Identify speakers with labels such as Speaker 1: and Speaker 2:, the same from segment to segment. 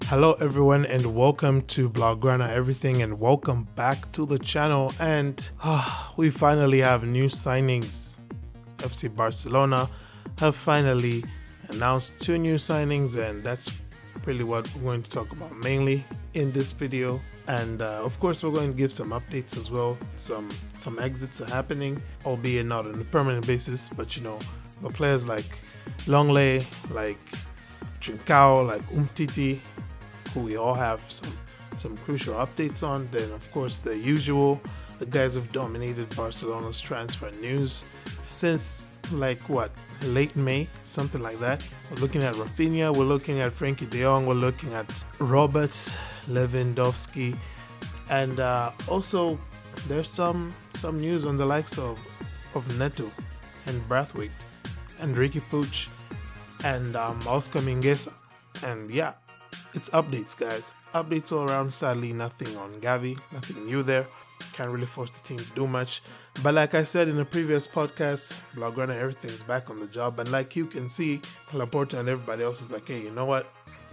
Speaker 1: Hello everyone and welcome to Blaugrana Everything and welcome back to the channel. And we finally have new signings. FC Barcelona have finally announced two new signings, and that's really what we're going to talk about mainly in this video. And of course we're going to give some updates as well. Some exits are happening, albeit not on a permanent basis, but you know, the players like Longley, like Trincao, like Umtiti, who we all have some crucial updates on. Then of course the usual, the guys who've dominated Barcelona's transfer news since late May, something like that. We're looking at Rafinha, we're looking at Frenkie de Jong, we're looking at Robert Lewandoski, and also there's some news on the likes of Neto and Brathwaite and Ricky Puig and Oscar Mingueza. And yeah, it's updates, guys. Updates all around. Sadly, nothing on Gavi, nothing new there. Can't really force the team to do much. But like I said in the previous podcast, Blaugrana Everything's back on the job. And like you can see, Laporta and everybody else is like, hey, you know what?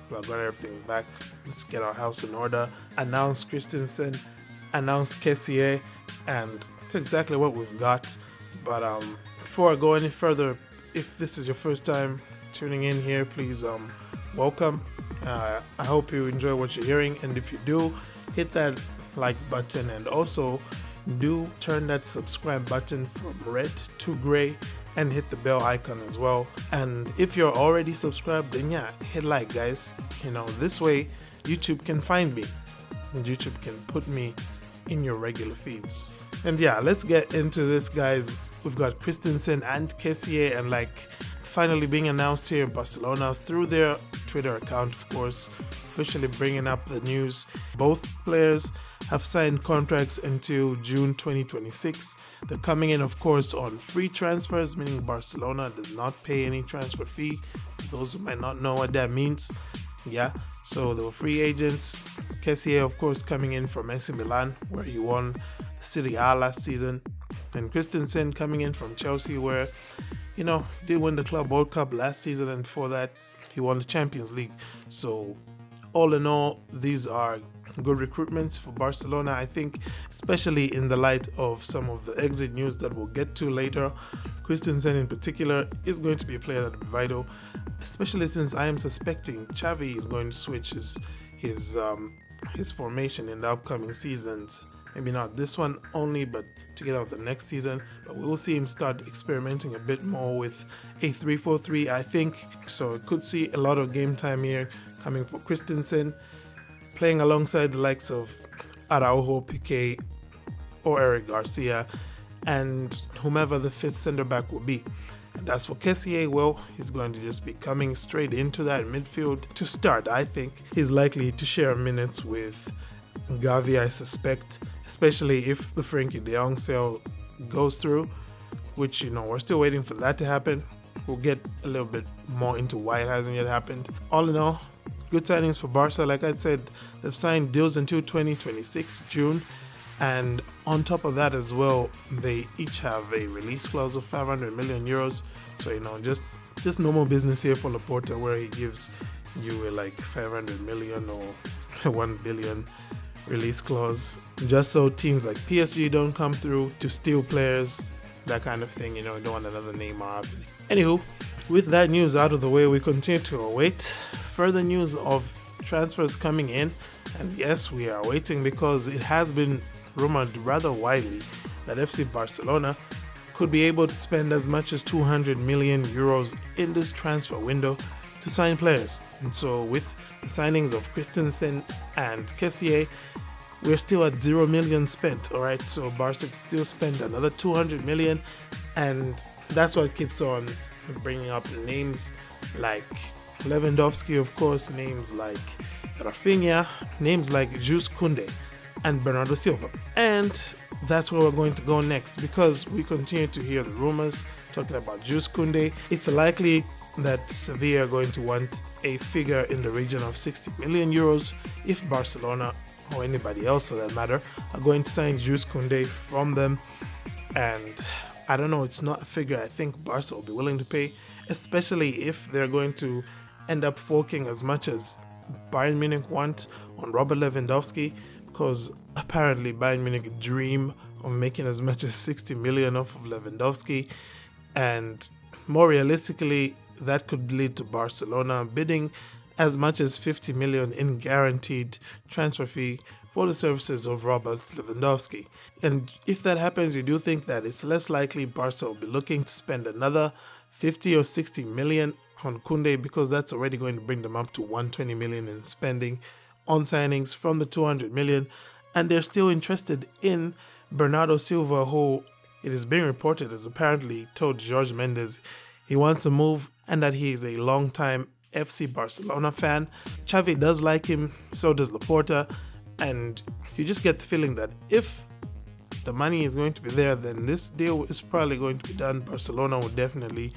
Speaker 1: Blaugrana Everything's back. Let's get our house in order. Announce Christensen, announce Kessié, and it's exactly what we've got. But before I go any further, if this is your first time tuning in here, please welcome. I hope you enjoy what you're hearing, and if you do, hit that like button, and also do turn that subscribe button from red to gray and hit the bell icon as well. And if you're already subscribed, then yeah, hit like, guys. You know, this way YouTube can find me and YouTube can put me in your regular feeds. And yeah, let's get into this, guys. We've got Christensen and Kessié, and finally being announced here in Barcelona through their Twitter account, of course, officially bringing up the news. Both players have signed contracts until June 2026. They're coming in, of course, on free transfers, meaning Barcelona does not pay any transfer fee. For those who might not know what that means, yeah, so they were free agents. Kessié, of course, coming in from AC Milan, where he won the Serie A last season, and Christensen coming in from Chelsea, where, you know, did win the Club World Cup last season, and before that he won the Champions League. So all in all, these are good recruitments for Barcelona, I think, especially in the light of some of the exit news that we'll get to later. Christensen in particular is going to be a player that will be vital, especially since I am suspecting Xavi is going to switch his formation in the upcoming seasons. Maybe not this one only, but together with the next season. But we'll see him start experimenting a bit more with a 3-4-3, I think. So it could see a lot of game time here coming for Christensen, playing alongside the likes of Araujo, Piqué, or Eric Garcia, and whomever the fifth center back will be. And as for Kessié, well, he's going to just be coming straight into that midfield to start. I think he's likely to share minutes with Gavi, I suspect, especially if the Frenkie de Jong sale goes through, which, you know, we're still waiting for that to happen. We'll get a little bit more into why it hasn't yet happened. All in all, good signings for Barca. Like I said, they've signed deals until 2026 June, and on top of that as well, they each have a release clause of 500 million euros. So, you know, just normal business here for Laporta, where he gives you a 500 million or 1 billion release clause, just so teams like PSG don't come through to steal players, that kind of thing. You know, don't want another Neymar happening. Anywho, with that news out of the way, we continue to await further news of transfers coming in. And yes, we are waiting because it has been rumored rather widely that FC Barcelona could be able to spend as much as 200 million euros in this transfer window to sign players. And so with the signings of Christensen and Kessié, we're still at 0 million spent. All right, so Barca can still spend another 200 million, and that's what keeps on bringing up names like Lewandoski, of course, names like Rafinha, names like Jules Koundé and Bernardo Silva. And that's where we're going to go next, because we continue to hear the rumors talking about Jules Koundé. It's likely that Sevilla are going to want a figure in the region of 60 million euros if Barcelona, or anybody else for that matter, are going to sign Jules Koundé from them. And I don't know, it's not a figure I think Barca will be willing to pay, especially if they're going to end up forking as much as Bayern Munich want on Robert Lewandowski, because apparently Bayern Munich dream of making as much as 60 million off of Lewandowski, and more realistically, that could lead to Barcelona bidding as much as 50 million in guaranteed transfer fee for the services of Robert Lewandowski. And if that happens, you do think that it's less likely Barca will be looking to spend another 50 or 60 million on Koundé, because that's already going to bring them up to 120 million in spending on signings from the 200 million. And they're still interested in Bernardo Silva, who it is being reported has apparently told Jorge Mendes he wants to move and that he is a long-time FC Barcelona fan. Xavi does like him, so does Laporta, and you just get the feeling that if the money is going to be there, then this deal is probably going to be done. Barcelona will definitely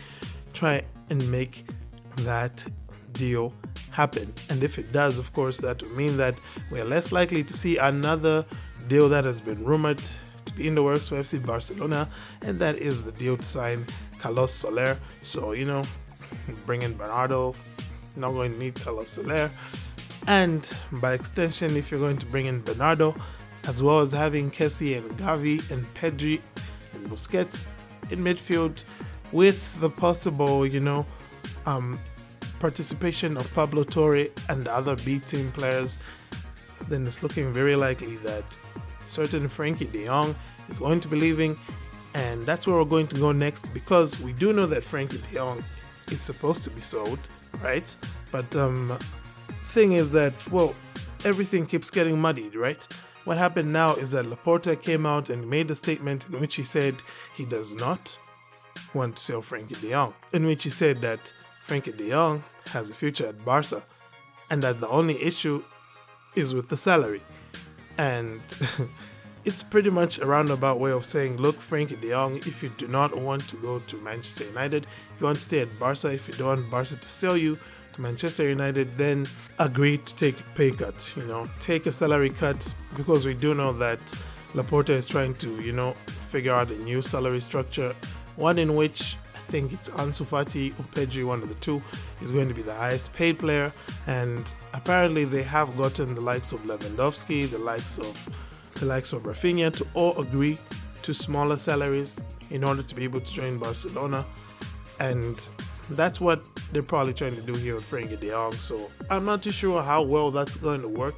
Speaker 1: try and make that deal happen. And if it does, of course, that would mean that we're less likely to see another deal that has been rumored to be in the works for FC Barcelona, and that is the deal to sign Carlos Soler. So, bring in Bernardo, you're not going to need Carlos Soler. And by extension, if you're going to bring in Bernardo, as well as having Kessie and Gavi and Pedri and Busquets in midfield, with the possible, participation of Pablo Torre and the other B team players, then it's looking very likely that certain Frenkie de Jong is going to be leaving. And that's where we're going to go next, because we do know that Frenkie de Jong is supposed to be sold, right? But thing is that, everything keeps getting muddied, right? What happened now is that Laporta came out and made a statement in which he said he does not want to sell Frenkie de Jong, in which he said that Frenkie de Jong has a future at Barca and that the only issue is with the salary. And it's pretty much a roundabout way of saying, look, Frenkie de Jong, if you do not want to go to Manchester United, if you want to stay at Barca, if you don't want Barca to sell you to Manchester United, then agree to take a pay cut, take a salary cut, because we do know that Laporta is trying to, figure out a new salary structure, one in which I think it's Ansu Fati or Pedri, one of the two, is going to be the highest paid player. And apparently they have gotten the likes of Lewandoski, the likes of Rafinha to all agree to smaller salaries in order to be able to join Barcelona. And that's what they're probably trying to do here with Frenkie de Jong. So I'm not too sure how well that's going to work.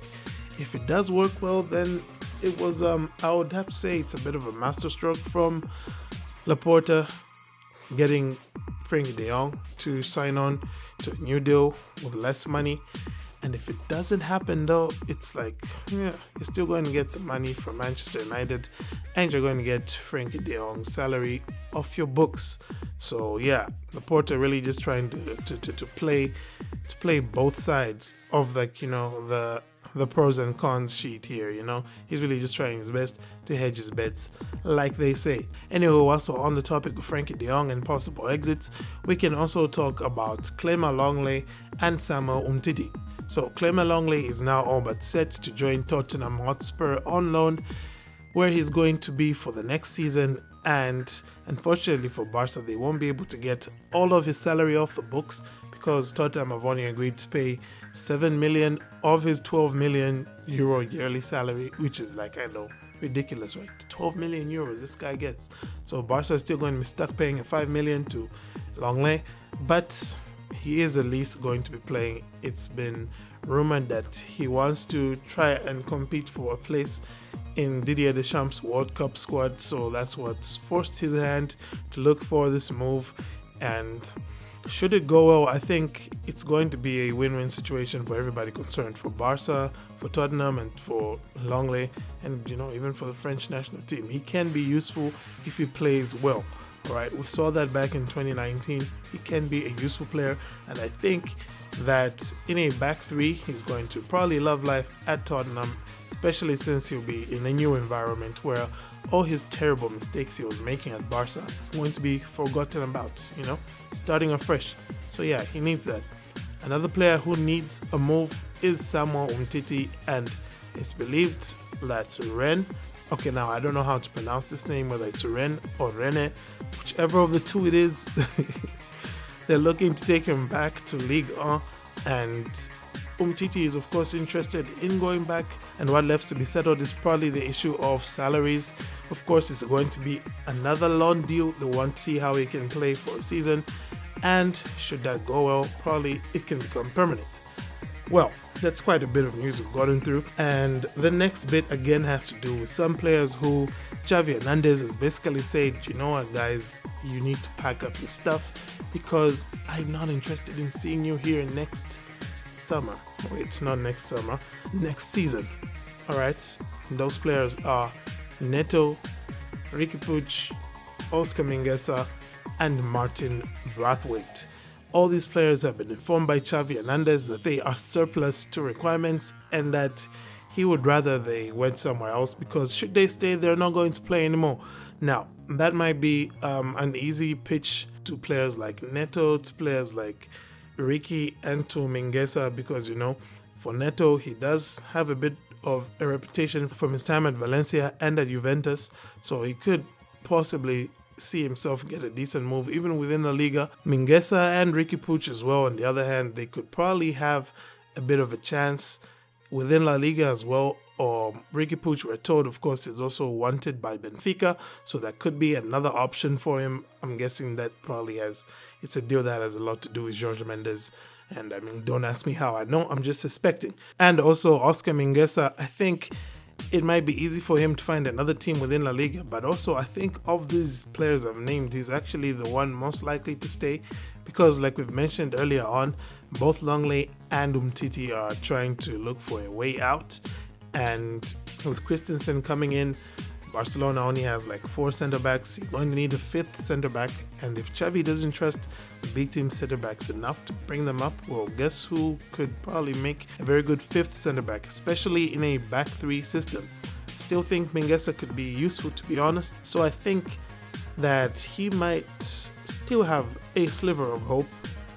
Speaker 1: If it does work well, then it was, I would have to say it's a bit of a masterstroke from Laporta, getting Frenkie de Jong to sign on to a new deal with less money. And if it doesn't happen, though, it's like, you're still going to get the money from Manchester United, and you're going to get Frenkie de Jong's salary off your books. So Laporta really just trying to play both sides of the pros and cons sheet here. He's really just trying his best to hedge his bets, like they say. Anyway, whilst we're on the topic of Frenkie de Jong and possible exits, we can also talk about Clément Lenglet and Samuel Umtiti. So Clément Lenglet is now all but set to join Tottenham Hotspur on loan, where he's going to be for the next season. And unfortunately for Barca, they won't be able to get all of his salary off the books, because Tottenham have only agreed to pay 7 million of his 12 million euro yearly salary, which is ridiculous, right? 12 million euros this guy gets. So Barca is still going to be stuck paying 5 million to Lenglet, but he is at least going to be playing. It's been rumored that he wants to try and compete for a place in Didier Deschamps' World Cup squad, so that's what's forced his hand to look for this move. And should it go well, I think it's going to be a win-win situation for everybody concerned, for Barca, for Tottenham, and for Lenglet, and even for the French national team. He can be useful if he plays well. Alright, we saw that back in 2019. He can be a useful player, and I think that in a back three, he's going to probably love life at Tottenham, especially since he'll be in a new environment where all his terrible mistakes he was making at Barca are going to be forgotten about, starting afresh. So he needs that. Another player who needs a move is Samuel Umtiti, and it's believed that Rennes, okay, now I don't know how to pronounce this name, whether it's Rennes or Rennes, whichever of the two it is, they're looking to take him back to Ligue 1, and Umtiti is of course interested in going back, and what left to be settled is probably the issue of salaries. Of course, it's going to be another loan deal. They want to see how he can play for a season, and should that go well, probably it can become permanent. Well, that's quite a bit of news we've gotten through, and the next bit again has to do with some players who Xavi Hernandez has basically said, you know what guys, you need to pack up your stuff because I'm not interested in seeing you here next summer. Wait, not next summer, next season. Alright, those players are Neto, Riqui Puig, Oscar Mingueza, and Martin Braithwaite. All these players have been informed by Xavi Hernandez that they are surplus to requirements and that he would rather they went somewhere else because should they stay, they're not going to play anymore. Now, that might be an easy pitch to players like Neto, to players like Riqui, and to Mingueza because, you know, for Neto, he does have a bit of a reputation from his time at Valencia and at Juventus, so he could possibly see himself get a decent move even within the Liga. Mingueza and Riqui Puig as well, on the other hand, they could probably have a bit of a chance within La Liga as well. Or Riqui Puig, we're told, of course, is also wanted by Benfica, so that could be another option for him. I'm guessing that probably it's a deal that has a lot to do with Jorge Mendes, and I mean, don't ask me how I know, I'm just suspecting. And also Oscar Mingueza, I think it might be easy for him to find another team within La Liga, but also I think of these players I've named, he's actually the one most likely to stay because, like we've mentioned earlier on, both Longley and Umtiti are trying to look for a way out, and with Christensen coming in, Barcelona only has like 4 centre-backs. You're going to need a 5th centre-back, and if Xavi doesn't trust the big team centre-backs enough to bring them up, well, guess who could probably make a very good 5th centre-back, especially in a back 3 system. Still think Mingueza could be useful, to be honest, so I think that he might still have a sliver of hope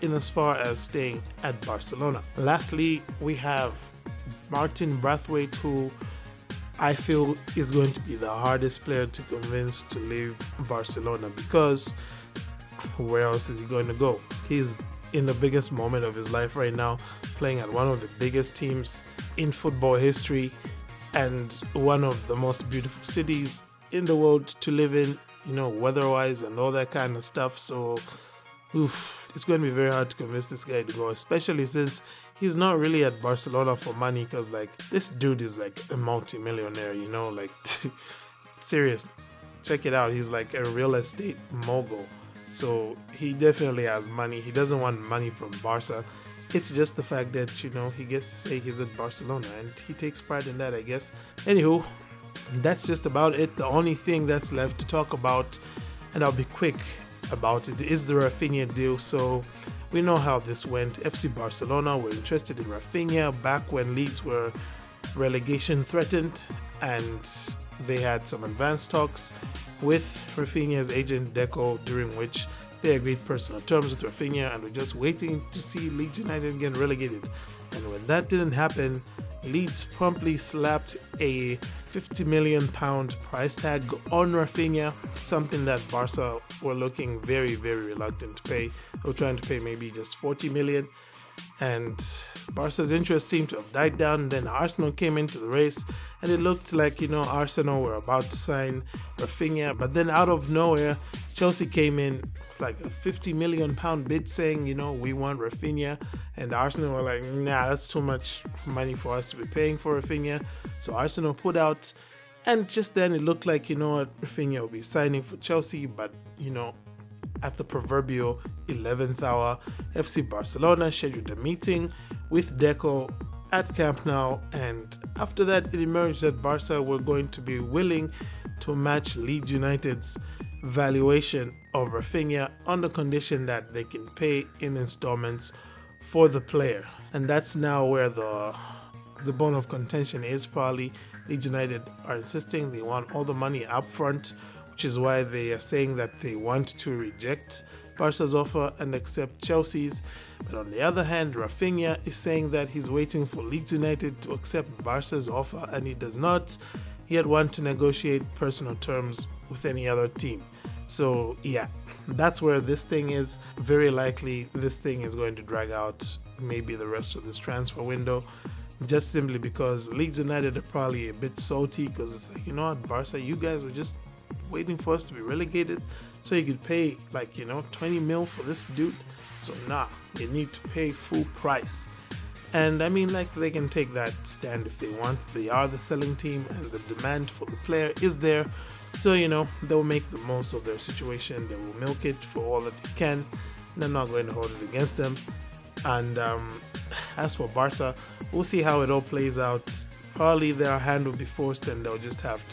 Speaker 1: in as far as staying at Barcelona. Lastly, we have Martin Braithwaite, who I feel is going to be the hardest player to convince to leave Barcelona because where else is he going to go? He's in the biggest moment of his life right now, playing at one of the biggest teams in football history and one of the most beautiful cities in the world to live in, you know, weather-wise and all that kind of stuff. So, it's going to be very hard to convince this guy to go, especially since he's not really at Barcelona for money because, like, this dude is like a multi-millionaire, you know, like, serious. Check it out. He's like a real estate mogul. So he definitely has money. He doesn't want money from Barca. It's just the fact that, you know, he gets to say he's at Barcelona and he takes pride in that, I guess. Anywho, that's just about it. The only thing that's left to talk about, and I'll be quick about it, is the Rafinha deal. So we know how this went. FC Barcelona were interested in Rafinha back when Leeds were relegation threatened, and they had some advanced talks with Rafinha's agent Deco, during which they agreed personal terms with Rafinha and were just waiting to see Leeds United get relegated. And when that didn't happen, Leeds promptly slapped a £50 million price tag on Rafinha, something that Barca were looking very, very reluctant to pay. They were trying to pay maybe just 40 million. And Barca's interest seemed to have died down. Then Arsenal came into the race, and it looked like, you know, Arsenal were about to sign Rafinha. But then out of nowhere, Chelsea came in with like a £50 million bid saying, you know, we want Rafinha. And Arsenal were like, nah, that's too much money for us to be paying for Rafinha. So Arsenal put out, and just then it looked like, you know what, Rafinha will be signing for Chelsea. But, you know, at the proverbial 11th hour, FC Barcelona scheduled a meeting with Deco at Camp Nou, and after that it emerged that Barca were going to be willing to match Leeds United's valuation of Rafinha on the condition that they can pay in installments for the player. And that's now where the bone of contention is. Probably Leeds United are insisting they want all the money up front, which is why they are saying that they want to reject Barca's offer and accept Chelsea's. But on the other hand, Rafinha is saying that he's waiting for Leeds United to accept Barca's offer, and he does not yet want to negotiate personal terms with any other team. So yeah, that's where this thing is. Very likely this thing is going to drag out maybe the rest of this transfer window, just simply because Leeds United are probably a bit salty, because it's like, you know what, Barca, you guys were just waiting for us to be relegated so you could pay 20 mil for this dude. So nah, they need to pay full price. And I mean, they can take that stand if they want. They are the selling team and the demand for the player is there. So, they'll make the most of their situation. They will milk it for all that they can. They're not going to hold it against them. And as for Barca, we'll see how it all plays out. Probably their hand will be forced and they'll just have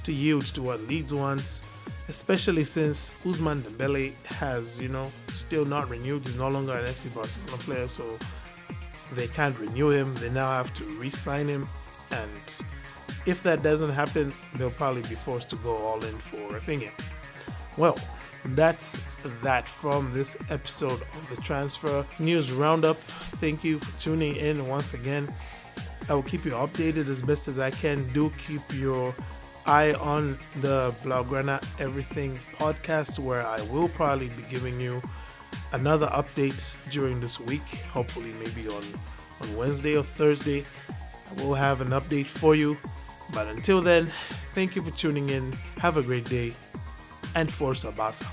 Speaker 1: to yield to what Leeds wants, especially since Ousmane Dembele has, still not renewed. He's no longer an FC Barcelona player, so they can't renew him. They now have to re-sign him, and if that doesn't happen, they'll probably be forced to go all in for Frenkie. Well, that's that from this episode of the Transfer News Roundup. Thank you for tuning in once again. I will keep you updated as best as I can. Do keep your eye on the Blaugrana Everything podcast, where I will probably be giving you another updates during this week. Hopefully maybe on Wednesday or Thursday I will have an update for you. But until then, thank you for tuning in. Have a great day, and Forza Barca.